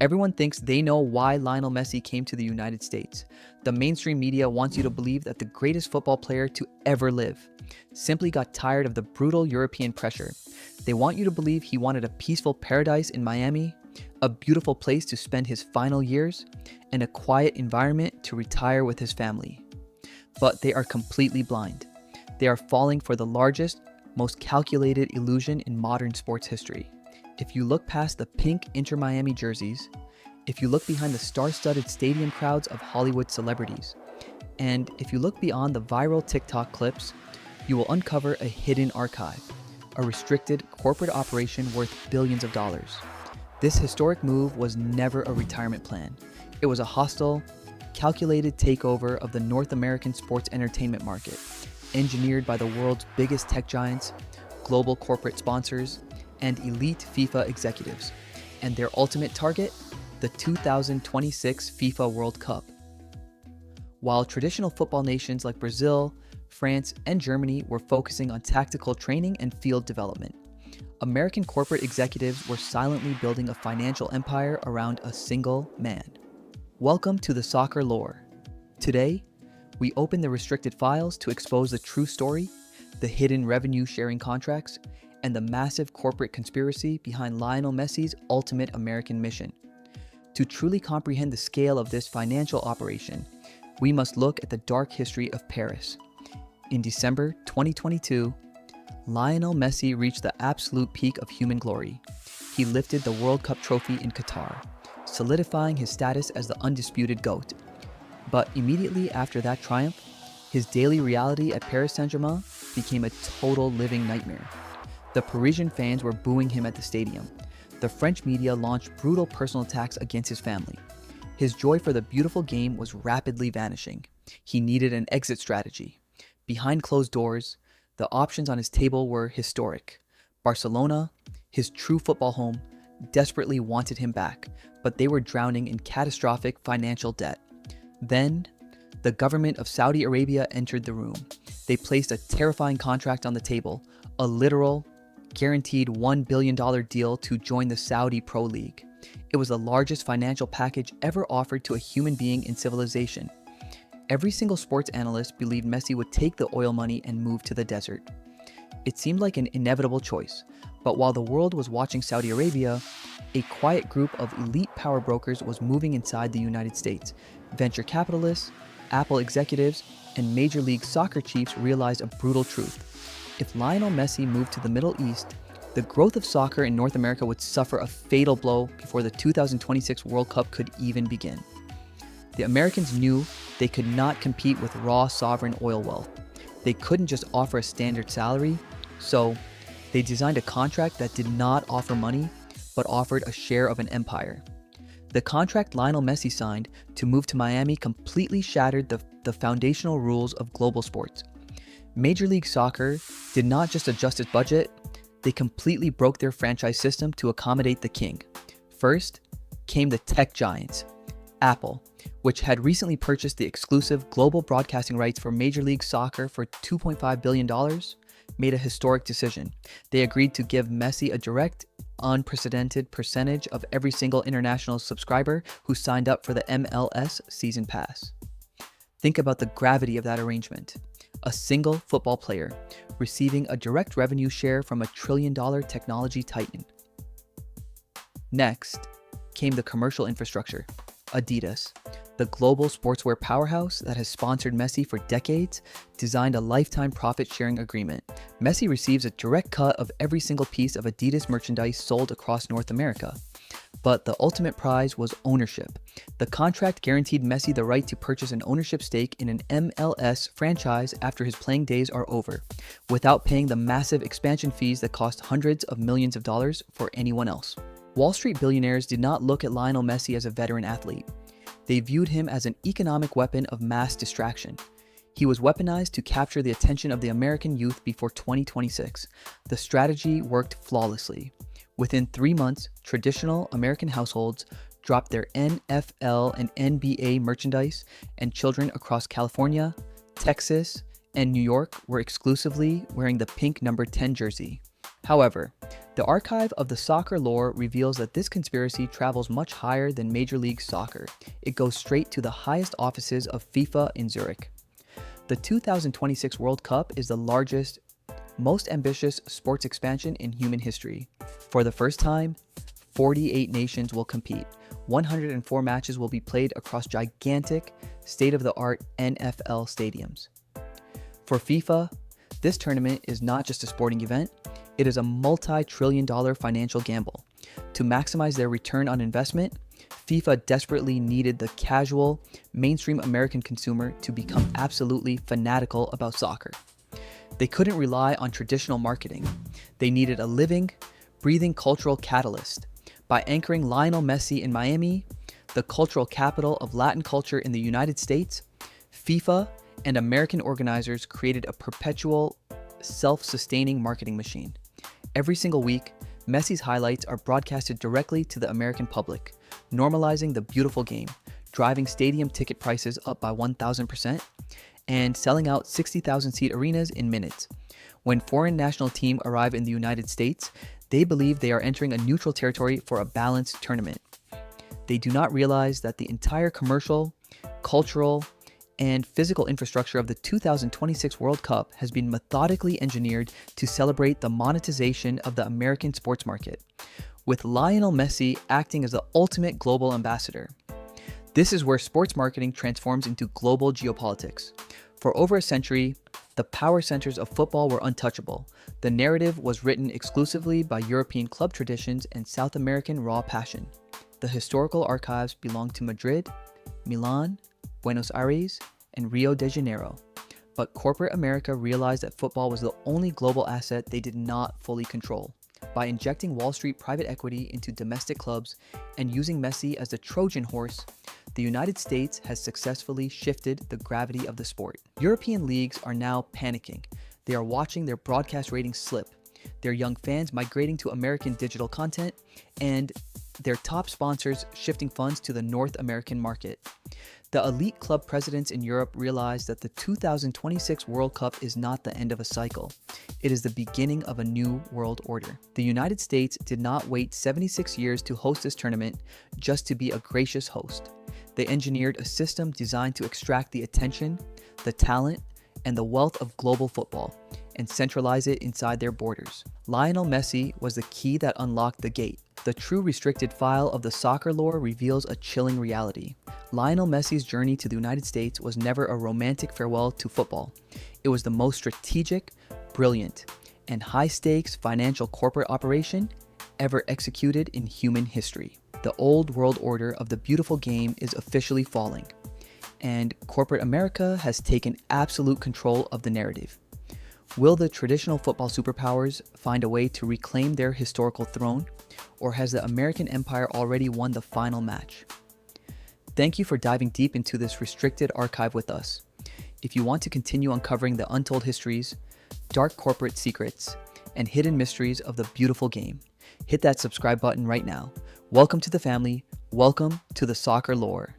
Everyone thinks they know why Lionel Messi came to the United States. The mainstream media wants you to believe that the greatest football player to ever live simply got tired of the brutal European pressure. They want you to believe he wanted a peaceful paradise in Miami, a beautiful place to spend his final years, and a quiet environment to retire with his family. But they are completely blind. They are falling for the largest, most calculated illusion in modern sports history. If you look past the pink Inter Miami jerseys, if you look behind the star-studded stadium crowds of Hollywood celebrities, and if you look beyond the viral TikTok clips, you will uncover a hidden archive, a restricted corporate operation worth billions of dollars. This historic move was never a retirement plan. It was a hostile, calculated takeover of the North American sports entertainment market, engineered by the world's biggest tech giants, global corporate sponsors, and elite FIFA executives, and their ultimate target, the 2026 FIFA World Cup. While traditional football nations like Brazil, France, and Germany were focusing on tactical training and field development, American corporate executives were silently building a financial empire around a single man. Welcome to the Soccer Lore. Today, we open the restricted files to expose the true story, the hidden revenue-sharing contracts, and the massive corporate conspiracy behind Lionel Messi's ultimate American mission. To truly comprehend the scale of this financial operation, we must look at the dark history of Paris. In December 2022, Lionel Messi reached the absolute peak of human glory. He lifted the World Cup trophy in Qatar, solidifying his status as the undisputed GOAT. But immediately after that triumph, his daily reality at Paris Saint-Germain became a total living nightmare. The Parisian fans were booing him at the stadium. The French media launched brutal personal attacks against his family. His joy for the beautiful game was rapidly vanishing. He needed an exit strategy. Behind closed doors, the options on his table were historic. Barcelona, his true football home, desperately wanted him back, but they were drowning in catastrophic financial debt. Then, the government of Saudi Arabia entered the room. They placed a terrifying contract on the table, a literal, guaranteed $1 billion deal to join the Saudi Pro League. It was the largest financial package ever offered to a human being in civilization. Every single sports analyst believed Messi would take the oil money and move to the desert. It seemed like an inevitable choice, but while the world was watching Saudi Arabia, a quiet group of elite power brokers was moving inside the United States. Venture capitalists, Apple executives, and Major League Soccer chiefs realized a brutal truth. If Lionel Messi moved to the Middle East, the growth of soccer in North America would suffer a fatal blow before the 2026 World Cup could even begin. The Americans knew they could not compete with raw sovereign oil wealth. They couldn't just offer a standard salary, so they designed a contract that did not offer money, but offered a share of an empire. The contract Lionel Messi signed to move to Miami completely shattered the foundational rules of global sports. Major League Soccer did not just adjust its budget, they completely broke their franchise system to accommodate the king. First came the tech giants. Apple, which had recently purchased the exclusive global broadcasting rights for Major League Soccer for $2.5 billion, made a historic decision. They agreed to give Messi a direct, unprecedented percentage of every single international subscriber who signed up for the MLS season pass. Think about the gravity of that arrangement. A single football player receiving a direct revenue share from a trillion-dollar technology titan. Next came the commercial infrastructure. Adidas, the global sportswear powerhouse that has sponsored Messi for decades, designed a lifetime profit-sharing agreement. Messi receives a direct cut of every single piece of Adidas merchandise sold across North America. But the ultimate prize was ownership. The contract guaranteed Messi the right to purchase an ownership stake in an MLS franchise after his playing days are over, without paying the massive expansion fees that cost hundreds of millions of dollars for anyone else. Wall Street billionaires did not look at Lionel Messi as a veteran athlete. They viewed him as an economic weapon of mass distraction. He was weaponized to capture the attention of the American youth before 2026. The strategy worked flawlessly. Within 3 months, traditional American households dropped their NFL and NBA merchandise, and children across California, Texas, and New York were exclusively wearing the pink number 10 jersey. However, The archive of the soccer lore reveals that this conspiracy travels much higher than Major League Soccer. It goes straight to the highest offices of FIFA in Zurich. The 2026 World Cup is the largest, most ambitious sports expansion in human history. For the first time, 48 nations will compete. 104 matches will be played across gigantic, state-of-the-art NFL stadiums. For FIFA, this tournament is not just a sporting event, it is a multi-trillion-dollar financial gamble. To maximize their return on investment, FIFA desperately needed the casual, mainstream American consumer to become absolutely fanatical about soccer. They couldn't rely on traditional marketing. They needed a living, breathing cultural catalyst. By anchoring Lionel Messi in Miami, the cultural capital of Latin culture in the United States, FIFA and American organizers created a perpetual, self-sustaining marketing machine. Every single week, Messi's highlights are broadcasted directly to the American public, normalizing the beautiful game, driving stadium ticket prices up by 1,000%, and selling out 60,000-seat arenas in minutes. When foreign national teams arrive in the United States, they believe they are entering a neutral territory for a balanced tournament. They do not realize that the entire commercial, cultural, and physical infrastructure of the 2026 World Cup has been methodically engineered to celebrate the monetization of the American sports market, with Lionel Messi acting as the ultimate global ambassador. This is where sports marketing transforms into global geopolitics. For over a century, the power centers of football were untouchable. The narrative was written exclusively by European club traditions and South American raw passion. The historical archives belong to Madrid, Milan, Buenos Aires, and Rio de Janeiro. But corporate America realized that football was the only global asset they did not fully control. By injecting Wall Street private equity into domestic clubs and using Messi as the Trojan horse, the United States has successfully shifted the gravity of the sport. European leagues are now panicking. They are watching their broadcast ratings slip, their young fans migrating to American digital content, and their top sponsors shifting funds to the North American market. The elite club presidents in Europe realize that the 2026 World Cup is not the end of a cycle. It is the beginning of a new world order. The United States did not wait 76 years to host this tournament just to be a gracious host. They engineered a system designed to extract the attention, the talent, and the wealth of global football and centralize it inside their borders. Lionel Messi was the key that unlocked the gate. The true restricted file of the soccer lore reveals a chilling reality. Lionel Messi's journey to the United States was never a romantic farewell to football. It was the most strategic, brilliant, and high-stakes financial corporate operation ever executed in human history. The old world order of the beautiful game is officially falling, and corporate America has taken absolute control of the narrative. Will the traditional football superpowers find a way to reclaim their historical throne, or has the American empire already won the final match? Thank you for diving deep into this restricted archive with us. If you want to continue uncovering the untold histories, dark corporate secrets, and hidden mysteries of the beautiful game, hit that subscribe button right now. Welcome to the family. Welcome to the soccer lore.